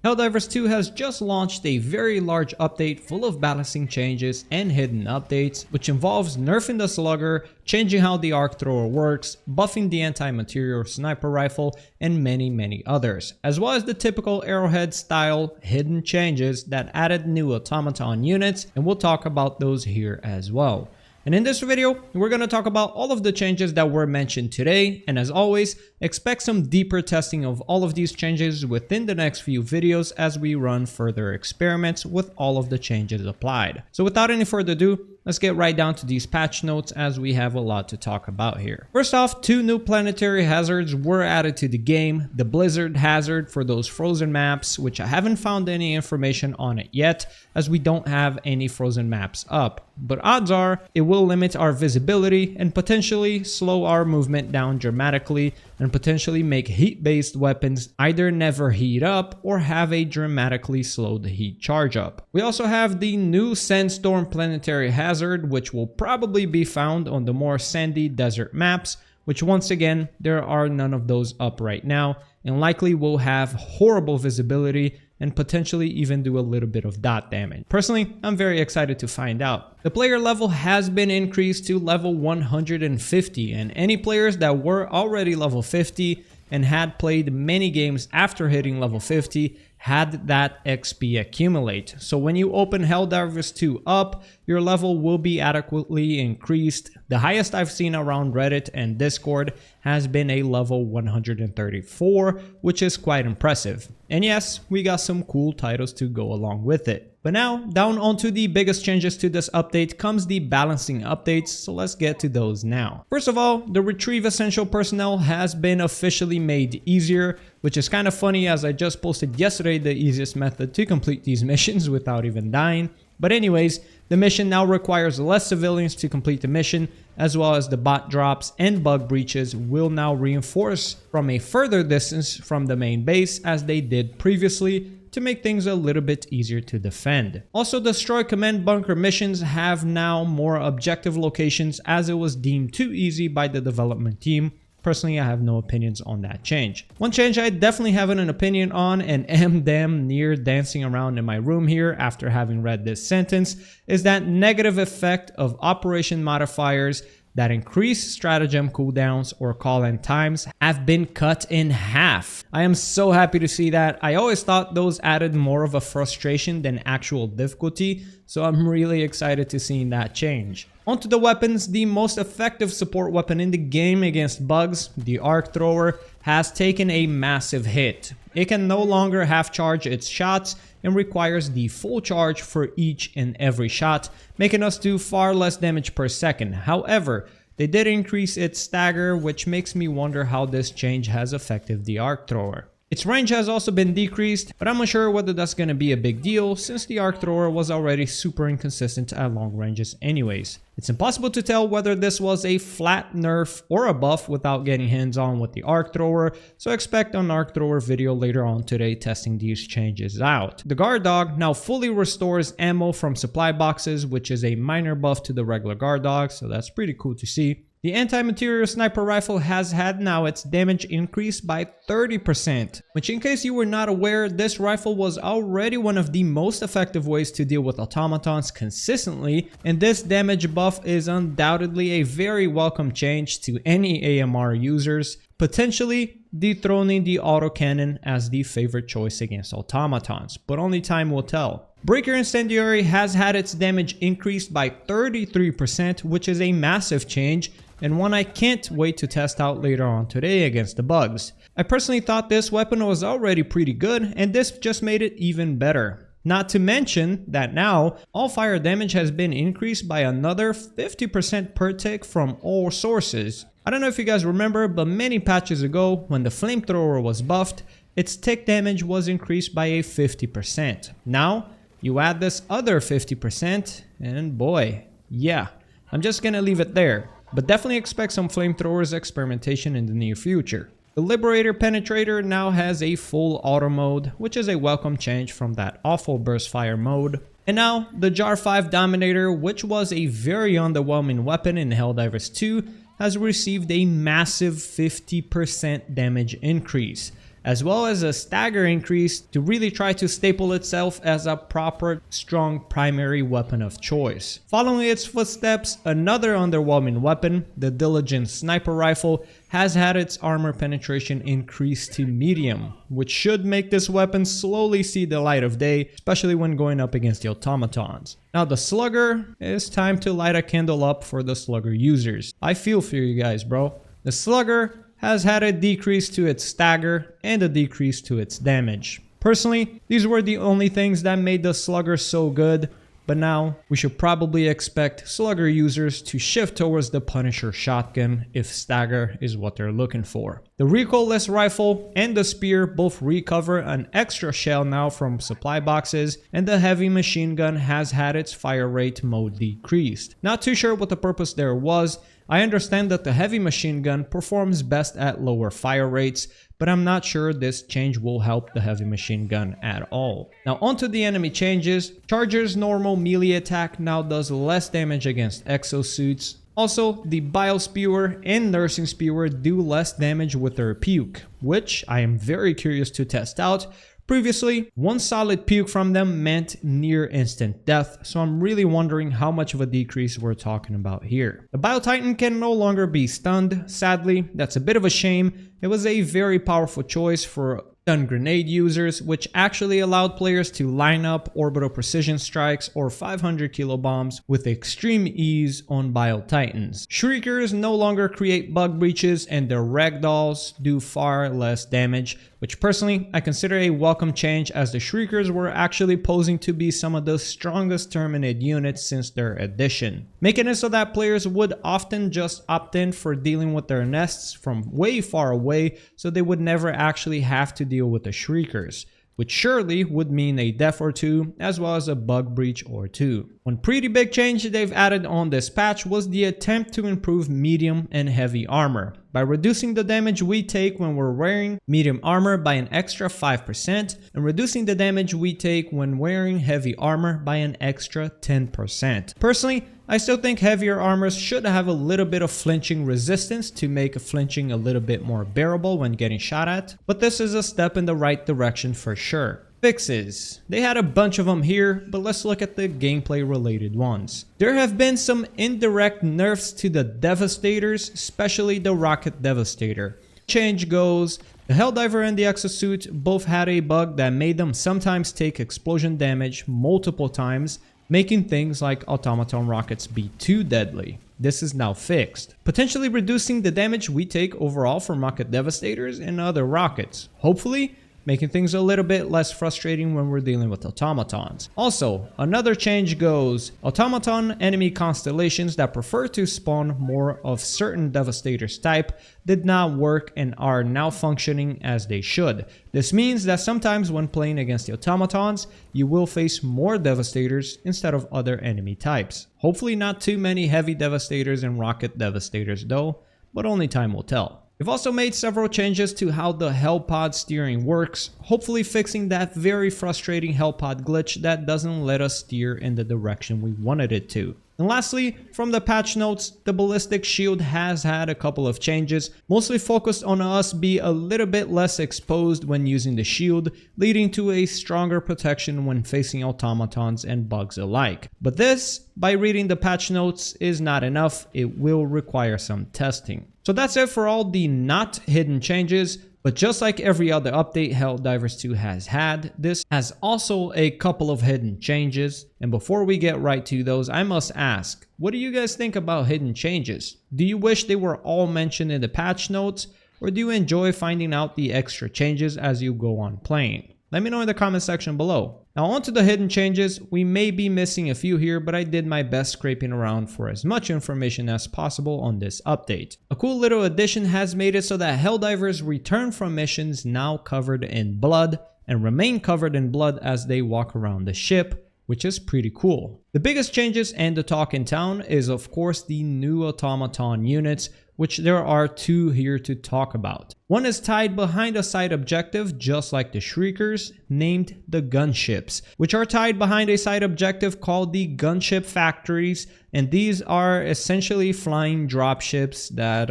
Helldivers 2 has just launched a very large update full of balancing changes and hidden updates, which involves nerfing the Slugger, changing how the arc thrower works, buffing the anti-material sniper rifle, and many others, as well as the typical arrowhead style hidden changes that added new Automaton units, and we'll talk about those here as well. And in this video, we're going to talk about all of the changes that were mentioned today, and as always, expect some deeper testing of all of these changes within the next few videos as we run further experiments with all of the changes applied. So without any further ado, let's get right down to these patch notes as we have a lot to talk about here. First off, 2 new planetary hazards were added to the game. The blizzard hazard for those frozen maps, which I haven't found any information on it yet as we don't have any frozen maps up. But odds are it will limit our visibility and potentially slow our movement down dramatically and potentially make heat-based weapons either never heat up or have a dramatically slowed heat charge up. We also have the new Sandstorm planetary hazard, which will probably be found on the more sandy desert maps, which once again, there are none of those up right now and likely will have horrible visibility and potentially even do a little bit of dot damage. Personally, I'm very excited to find out. The player level has been increased to level 150, and any players that were already level 50 and had played many games after hitting level 50 had that XP accumulate. So when you open Helldivers 2 up, your level will be adequately increased. The highest I've seen around Reddit and Discord has been a level 134, which is quite impressive. And yes, we got some cool titles to go along with it. But now, down onto the biggest changes to this update comes the balancing updates, so let's get to those now. First of all, the retrieve essential personnel has been officially made easier, which is kind of funny as I just posted yesterday the easiest method to complete these missions without even dying. But anyways, the mission now requires less civilians to complete the mission, as well as the bot drops and bug breaches will now reinforce from a further distance from the main base as they did previously, to make things a little bit easier to defend. Also, destroy command bunker missions have now more objective locations as it was deemed too easy by the development team. Personally, I have no opinions on that change. One change I definitely have an opinion on and am damn near dancing around in my room here after having read this sentence is that negative effect of operation modifiers that increase stratagem cooldowns or call-in times have been cut in half. I am so happy to see that. I always thought those added more of a frustration than actual difficulty, so I'm really excited to see that change. Onto the weapons, the most effective support weapon in the game against bugs, the arc thrower, has taken a massive hit. It can no longer half charge its shots and requires the full charge for each and every shot, making us do far less damage per second. However, they did increase its stagger, which makes me wonder how this change has affected the arc thrower. Its range has also been decreased, but I'm unsure whether that's going to be a big deal since the arc thrower was already super inconsistent at long ranges anyways. It's impossible to tell whether this was a flat nerf or a buff without getting hands-on with the arc thrower, so expect an arc thrower video later on today testing these changes out. The guard dog now fully restores ammo from supply boxes, which is a minor buff to the regular guard dog, so that's pretty cool to see. The anti-material sniper rifle has had now its damage increased by 30%, which in case you were not aware, this rifle was already one of the most effective ways to deal with automatons consistently, and this damage buff is undoubtedly a very welcome change to any AMR users, potentially dethroning the autocannon as the favorite choice against automatons, but only time will tell. Breaker Incendiary has had its damage increased by 33%, which is a massive change, and one I can't wait to test out later on today against the bugs. I personally thought this weapon was already pretty good, and this just made it even better. Not to mention that now, all fire damage has been increased by another 50% per tick from all sources. I don't know if you guys remember, but many patches ago, when the flamethrower was buffed, its tick damage was increased by a 50%. Now, you add this other 50%, and boy, yeah, I'm just gonna leave it there. But definitely expect some flamethrowers experimentation in the near future. The Liberator Penetrator now has a full auto mode, which is a welcome change from that awful burst fire mode. And now, the Jar 5 Dominator, which was a very underwhelming weapon in Helldivers 2, has received a massive 50% damage increase. as well as a stagger increase to really try to staple itself as a proper, strong primary weapon of choice. Following its footsteps, another underwhelming weapon, the Dilligence sniper rifle, has had its armor penetration increased to medium, which should make this weapon slowly see the light of day, especially when going up against the automatons. Now the Slugger, it's time to light a candle up for the Slugger users. I feel for you guys, bro. The Slugger has had a decrease to its stagger and a decrease to its damage. Personally, these were the only things that made the Slugger so good, but now we should probably expect Slugger users to shift towards the Punisher shotgun if stagger is what they're looking for. The Recoilless rifle and the Spear both recover an extra shell now from supply boxes, and the heavy machine gun has had its fire rate mode decreased. Not too sure what the purpose there was. I understand that the heavy machine gun performs best at lower fire rates, but I'm not sure this change will help the heavy machine gun at all. Now onto the enemy changes. Charger's normal melee attack now does less damage against exosuits. Also, the Bile Spewer and Nursing Spewer do less damage with their puke, which I am very curious to test out. Previously, one solid puke from them meant near instant death, so I'm really wondering how much of a decrease we're talking about here. The Bile Titan can no longer be stunned. Sadly, that's a bit of a shame. It was a very powerful choice for stun grenade users, which actually allowed players to line up orbital precision strikes or 500 kilobombs with extreme ease on Bile Titans. Shriekers no longer create bug breaches, and their ragdolls do far less damage, which personally I consider a welcome change, as the Shriekers were actually posing to be some of the strongest Terminid units since their addition, making it so that players would often just opt in for dealing with their nests from way far away, so they would never actually have to deal with the Shriekers, which surely would mean a death or two, as well as a bug breach or two. One pretty big change they've added on this patch was the attempt to improve medium and heavy armor, by reducing the damage we take when we're wearing medium armor by an extra 5%, and reducing the damage we take when wearing heavy armor by an extra 10%. Personally, I still think heavier armors should have a little bit of flinching resistance to make flinching a little bit more bearable when getting shot at, but this is a step in the right direction for sure. Fixes. They had a bunch of them here, but let's look at the gameplay related ones. There have been some indirect nerfs to the Devastators, especially the Rocket Devastator. Change goes, the Helldiver and the Exosuit both had a bug that made them sometimes take explosion damage multiple times, making things like Automaton rockets be too deadly. This is now fixed, potentially reducing the damage we take overall from Rocket Devastators and other rockets, hopefully making things a little bit less frustrating when we're dealing with automatons. Also, another change goes, automaton enemy constellations that prefer to spawn more of certain Devastators type did not work and are now functioning as they should. This means that sometimes when playing against the automatons, you will face more Devastators instead of other enemy types. Hopefully not too many heavy Devastators and rocket Devastators though, but only time will tell. We've also made several changes to how the Hellpod steering works, hopefully fixing that very frustrating Hellpod glitch that doesn't let us steer in the direction we wanted it to. And lastly, from the patch notes, the ballistic shield has had a couple of changes, mostly focused on us be a little bit less exposed when using the shield, leading to a stronger protection when facing automatons and bugs alike. But this, by reading the patch notes, is not enough. It will require some testing. So that's it for all the not hidden changes. But just like every other update Helldivers 2 has had, this has also a couple of hidden changes. And before we get right to those, I must ask, what do you guys think about hidden changes? Do you wish they were all mentioned in the patch notes, or do you enjoy finding out the extra changes as you go on playing? Let me know in the comment section below. Now onto the hidden changes. We may be missing a few here, but I did my best scraping around for as much information as possible on this update. A cool little addition has made it so that Helldivers return from missions now covered in blood and remain covered in blood as they walk around the ship, which is pretty cool. The biggest changes and the talk in town is of course the new automaton units, which there are two here to talk about. One is tied behind a side objective just like the Shriekers, named the Gunships, which are tied behind a side objective called the Gunship Factories, and these are essentially flying dropships that,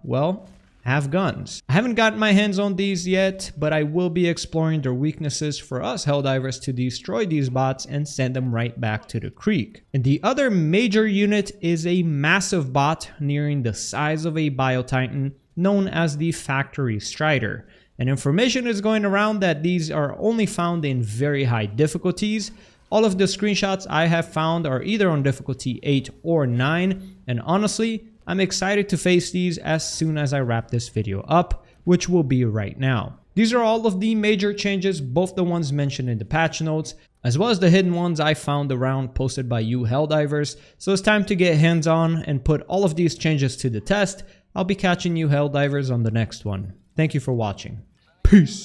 well, have guns. I haven't gotten my hands on these yet, but I will be exploring their weaknesses for us Helldivers to destroy these bots and send them right back to the creek. And the other major unit is a massive bot nearing the size of a Biotitan known as the Factory Strider. And information is going around that these are only found in very high difficulties. All of the screenshots I have found are either on difficulty 8 or 9, and honestly, I'm excited to face these as soon as I wrap this video up, which will be right now. These are all of the major changes, both the ones mentioned in the patch notes, as well as the hidden ones I found around posted by you Helldivers. So it's time to get hands on and put all of these changes to the test. I'll be catching you Helldivers on the next one. Thank you for watching. Peace.